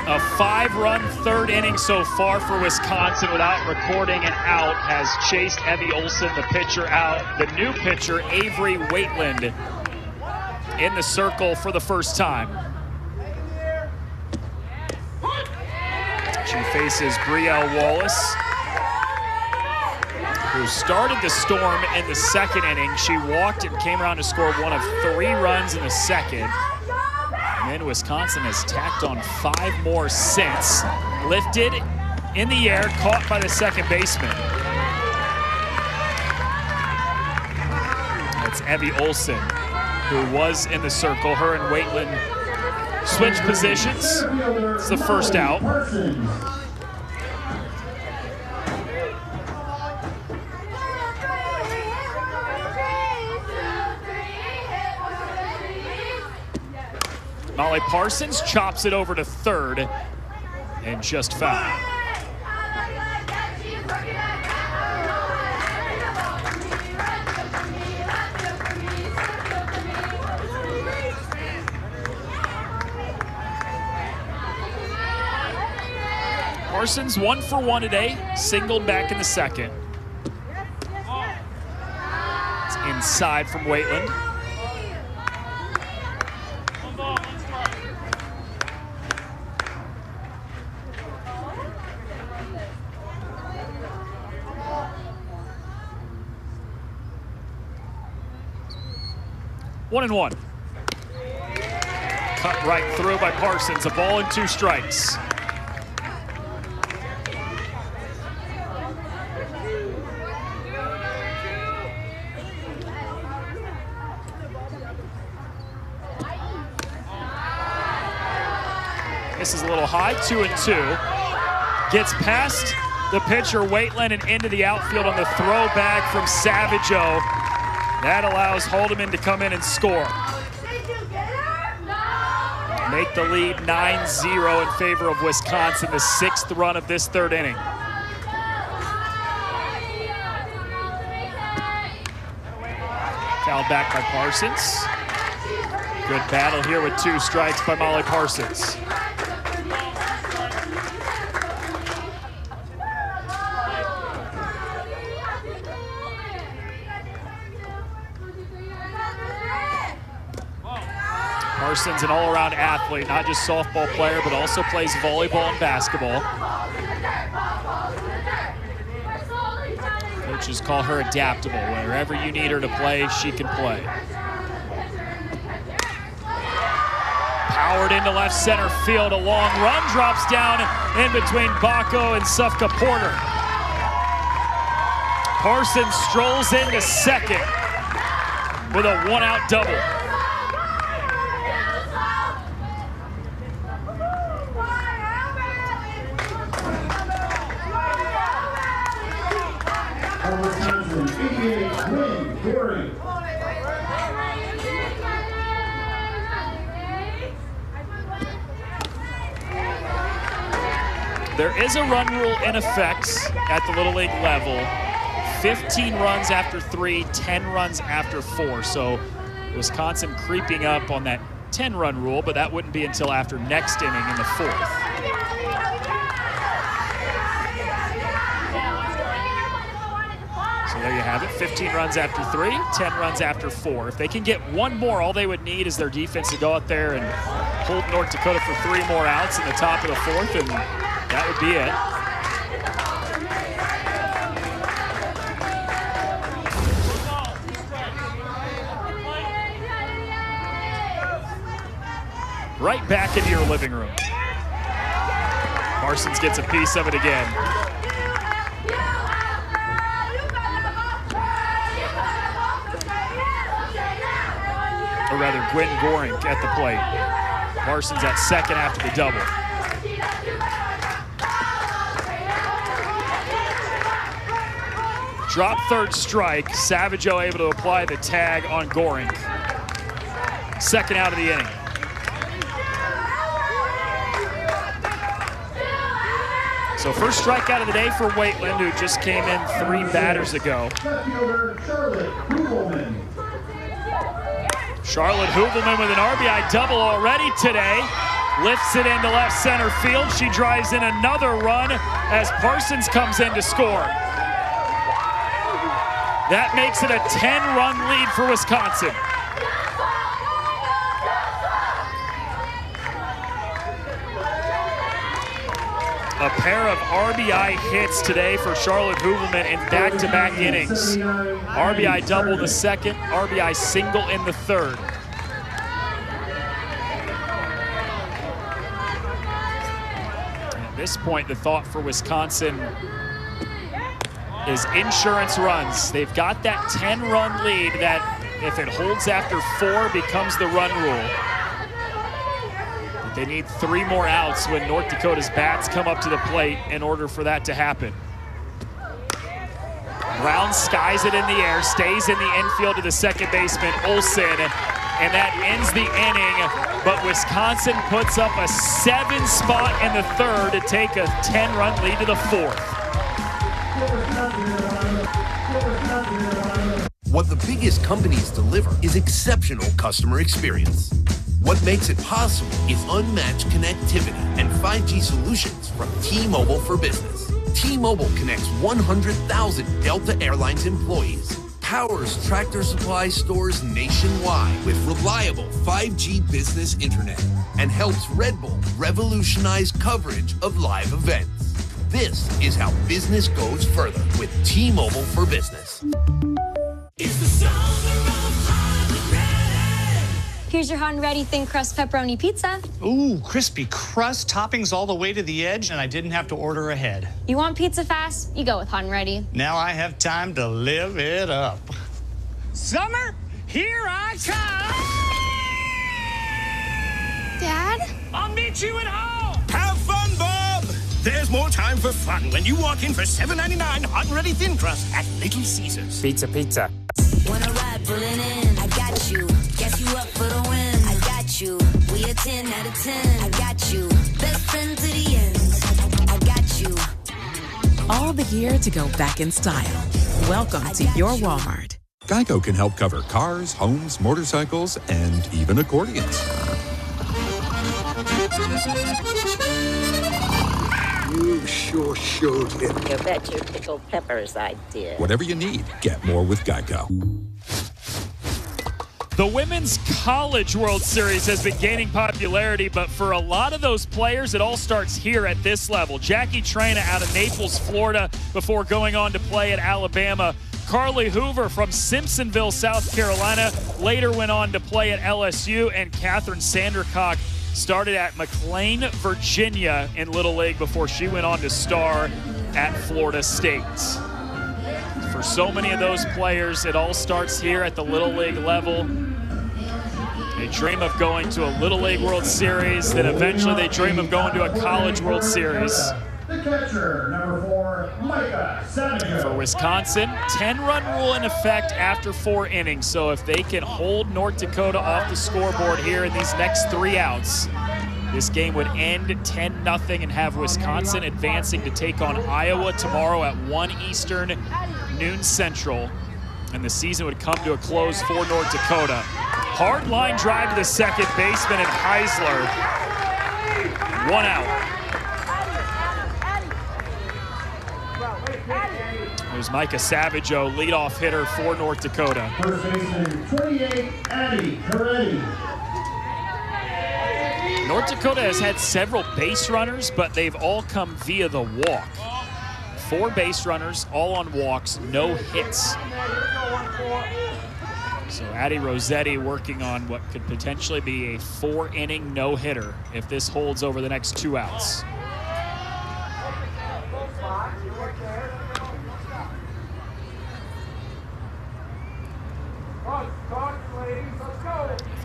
A 5-run third inning so far for Wisconsin without recording an out has chased Evie Olson, the pitcher, out. The new pitcher, Avery Waitland, in the circle for the first time. She faces Brielle Wallace, who started the storm in the second inning. She walked and came around to score 1 of 3 runs in the second. And then Wisconsin has tacked on 5 more since. Lifted in the air, caught by the second baseman. That's Evie Olson, who was in the circle. Her and Waitland switch positions. It's the first out. Molly Parsons chops it over to third and just foul. Parsons 1 for 1 today, singled back in the second. It's inside from Waitland. One and one. Cut right through by Parsons. A ball and 2 strikes. This is a little high, 2-2. Gets past the pitcher, Waitland, and into the outfield on the throwback from Savageau. That allows Haldeman to come in and score. Make the lead 9-0 in favor of Wisconsin, the 6th run of this third inning. Fouled back by Parsons. Good battle here with 2 strikes by Molly Parsons. Parsons, an all-around athlete, not just softball player, but also plays volleyball and basketball. Coach coaches call her adaptable. Wherever you need her to play, she can play. Powered into left center field. A long run drops down in between Bacco and Sufka Porter. Parsons strolls into second with a one-out double. There is a run rule in effect at the Little League level. 15 runs after 3, 10 runs after 4. So Wisconsin creeping up on that 10-run rule, but that wouldn't be until after next inning in the 4th. So there you have it, 15 runs after 3, 10 runs after 4. If they can get one more, all they would need is their defense to go out there and hold North Dakota for 3 more outs in the top of the 4th, and that would be it. Right back into your living room. Parsons gets a piece of it again. Or rather, Gwen Gorink at the plate. Parsons at second after the double. Drop third strike. Savageau able to apply the tag on Gorink. Second out of the inning. So first strikeout of the day for Waitland, who just came in 3 batters ago. Charlotte Hoovelman with an RBI double already today. Lifts it into left center field. She drives in another run as Parsons comes in to score. That makes it a 10-run lead for Wisconsin. A pair of RBI hits today for Charlotte Hoovelman in back-to-back innings. RBI double in the second, RBI single in the third. At this point, the thought for Wisconsin is insurance runs. They've got that 10-run lead that, if it holds after 4, becomes the run rule. They need 3 more outs when North Dakota's bats come up to the plate in order for that to happen. Brown skies it in the air, stays in the infield to the second baseman, Olsen, and that ends the inning. But Wisconsin puts up a 7 spot in the third to take a 10-run lead to the 4th. What the biggest companies deliver is exceptional customer experience. What makes it possible is unmatched connectivity and 5G solutions from T-Mobile for Business. T-Mobile connects 100,000 Delta Airlines employees, powers Tractor Supply stores nationwide with reliable 5G business internet, and helps Red Bull revolutionize coverage of live events. This is how business goes further with T-Mobile for Business. It's the summer of hot and ready. Here's your hot and ready thin crust pepperoni pizza. Ooh, crispy crust, toppings all the way to the edge, and I didn't have to order ahead. You want pizza fast? You go with hot and ready. Now I have time to live it up. Summer, here I come! Dad? I'll meet you at home! Have fun, Bob! There's more time for fun when you walk in for $7.99 hot and ready thin crust at Little Caesars. Pizza, pizza. Wanna ride, pulling in. I got you. Guess you up for the win. I got you. We a 10 out of 10. I got you. Best friend to the end. I got you. All the gear to go back in style. Welcome to your Walmart. Geico can help cover cars, homes, motorcycles, and even accordions. You sure showed him. You bet your pickled peppers I did. Whatever you need, get more with Geico. The Women's College World Series has been gaining popularity, but for a lot of those players, it all starts here at this level. Jackie Traina out of Naples, Florida, before going on to play at Alabama. Carly Hoover from Simpsonville, South Carolina, later went on to play at LSU, and Catherine Sandercock started at McLean, Virginia in Little League before she went on to star at Florida State. For so many of those players, it all starts here at the Little League level. They dream of going to a Little League World Series, then eventually they dream of going to a College World Series. The catcher, number 4, Micah Savageau. For Wisconsin, 10-run rule in effect after 4 innings. So if they can hold North Dakota off the scoreboard here in these next 3 outs, this game would end 10-0 and have Wisconsin advancing to take on Iowa tomorrow at 1 Eastern, noon Central. And the season would come to a close for North Dakota. Hard line drive to the second baseman and Heisler. 1 out. There's Micah Savageau, leadoff hitter for North Dakota. First baseman, 28, Addie Coretti. North Dakota has had several base runners, but they've all come via the walk. 4 base runners, all on walks, no hits. So Addie Rossetti working on what could potentially be a 4-inning no-hitter if this holds over the next 2 outs.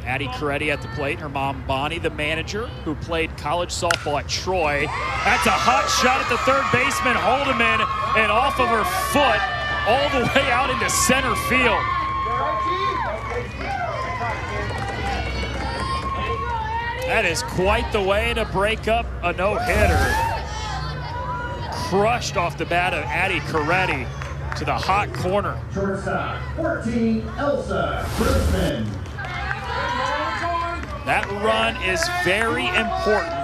Addie Coretti at the plate, her mom Bonnie, the manager, who played college softball at Troy. That's a hot shot at the third baseman, Holdeman, and off of her foot, all the way out into center field. That is quite the way to break up a no-hitter. Crushed off the bat of Addie Coretti to the hot corner. Shortstop, 14, Elsa Brisman. That run is very important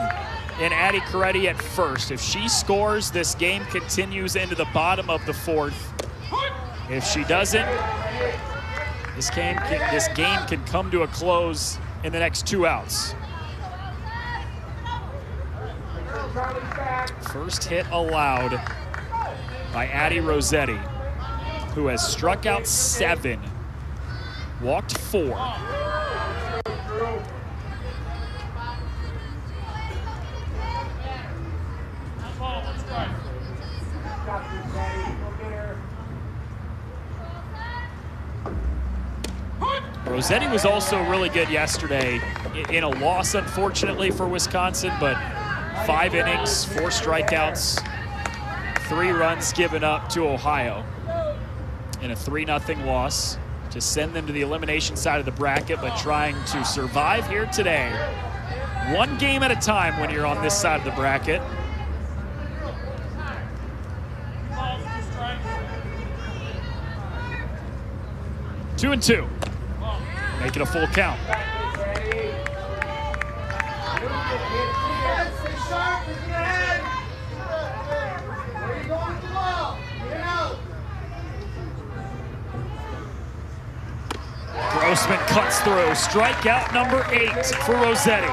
in Addie Coretti at first. If she scores, this game continues into the bottom of the 4th. If she doesn't, this game can come to a close in the next 2 outs. First hit allowed by Addie Rossetti, who has struck out 7, walked 4. Rossetti was also really good yesterday in a loss, unfortunately, for Wisconsin, but 5 innings, 4 strikeouts, 3 runs given up to Ohio in a 3-0 loss to send them to the elimination side of the bracket, but trying to survive here today. 1 game at a time when you're on this side of the bracket. Two and 2. Make it a full count. Grossman cuts through. Strikeout number 8 for Rossetti.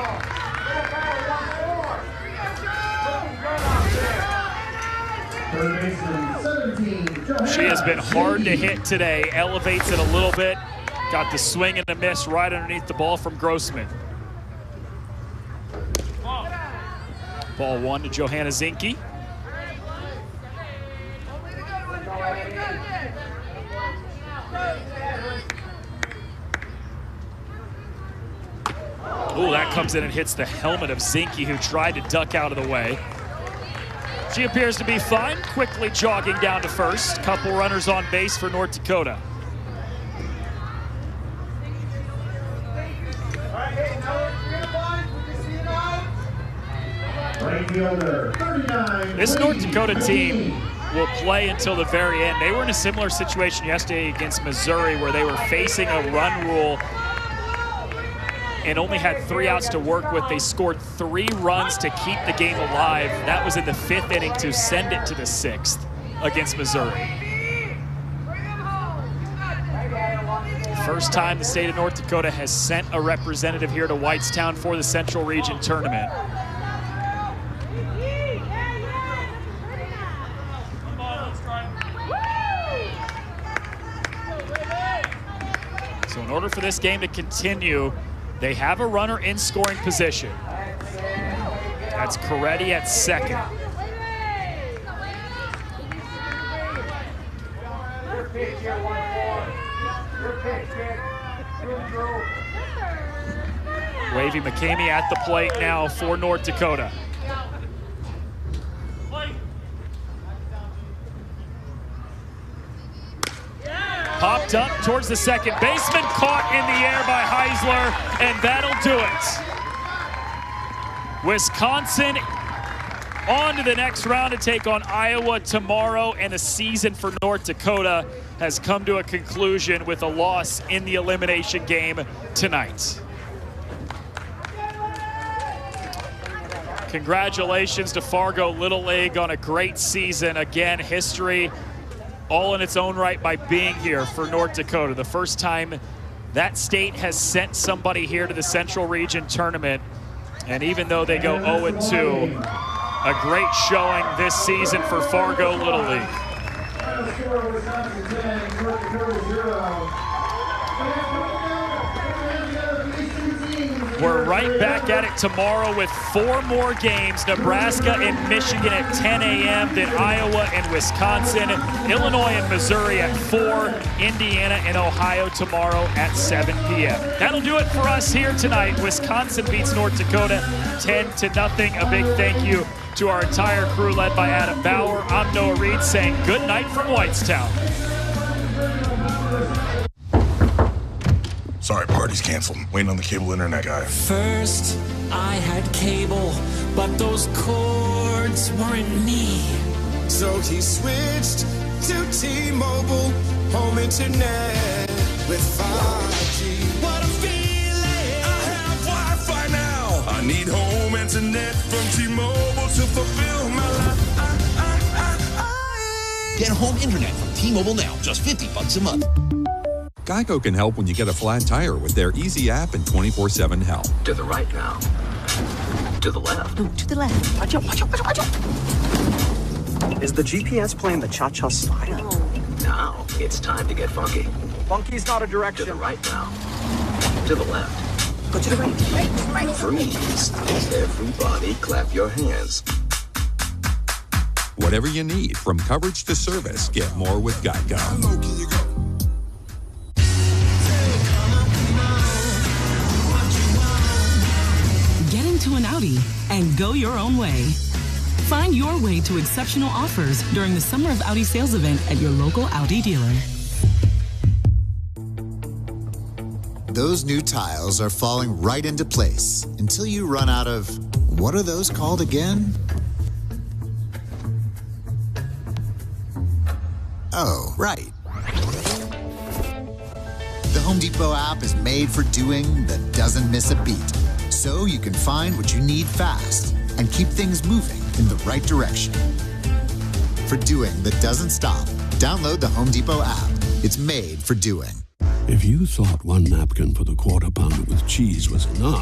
She has been hard to hit today. Elevates it a little bit. Got the swing and a miss right underneath the ball from Grossman. Ball 1 to Johanna Zinke. Ooh, that comes in and hits the helmet of Zinke, who tried to duck out of the way. She appears to be fine, quickly jogging down to first. Couple runners on base for North Dakota. This North Dakota team will play until the very end. They were in a similar situation yesterday against Missouri, where they were facing a run rule and only had 3 outs to work with. They scored 3 runs to keep the game alive. That was in the 5th inning to send it to the 6th against Missouri. First time the state of North Dakota has sent a representative here to Whitestown for the Central Region Tournament. So in order for this game to continue, they have a runner in scoring position. That's Coretti at second. Wavy McCamey at the plate now for North Dakota. Popped up towards the second baseman, caught in the air by Heisler, and that'll do it. Wisconsin on to the next round to take on Iowa tomorrow, and the season for North Dakota has come to a conclusion with a loss in the elimination game tonight. Congratulations to Fargo Little League on a great season. Again, history all in its own right by being here for North Dakota. The first time that state has sent somebody here to the Central Region Tournament. And even though they go 0-2, a great showing this season for Fargo Little League. We're right back at it tomorrow with 4 more games. Nebraska and Michigan at 10 a.m., then Iowa and Wisconsin, Illinois and Missouri at 4, Indiana and Ohio tomorrow at 7 p.m. That'll do it for us here tonight. Wisconsin beats North Dakota 10-0. A big thank you to our entire crew led by Adam Bauer. I'm Noah Reed saying good night from Whitestown. Sorry, party's canceled. Waiting on the cable internet guy. First, I had cable, but those cords weren't me. So he switched to T-Mobile home internet with 5G. What a feeling! I have Wi-Fi now. I need home internet from T-Mobile to fulfill my life. Get home internet from T-Mobile now, just $50 a month. Geico can help when you get a flat tire with their easy app and 24/7 help. To the right now. To the left. Ooh, to the left. Watch out, watch out, watch out, watch out. Is the GPS playing the cha-cha slide? Now, it's time to get funky. Funky's not a direction. To the right now. To the left. Go to the right. Right. Freeze. Everybody clap your hands. Whatever you need, from coverage to service, get more with Geico. How low can you go? Get into an Audi and go your own way. Find your way to exceptional offers during the Summer of Audi sales event at your local Audi dealer. Those new tiles are falling right into place until you run out of, what are those called again? Oh, right. The Home Depot app is made for doing that doesn't miss a beat, so you can find what you need fast and keep things moving in the right direction. For doing that doesn't stop, download the Home Depot app. It's made for doing. If you thought one napkin for the Quarter Pounder with cheese was enough,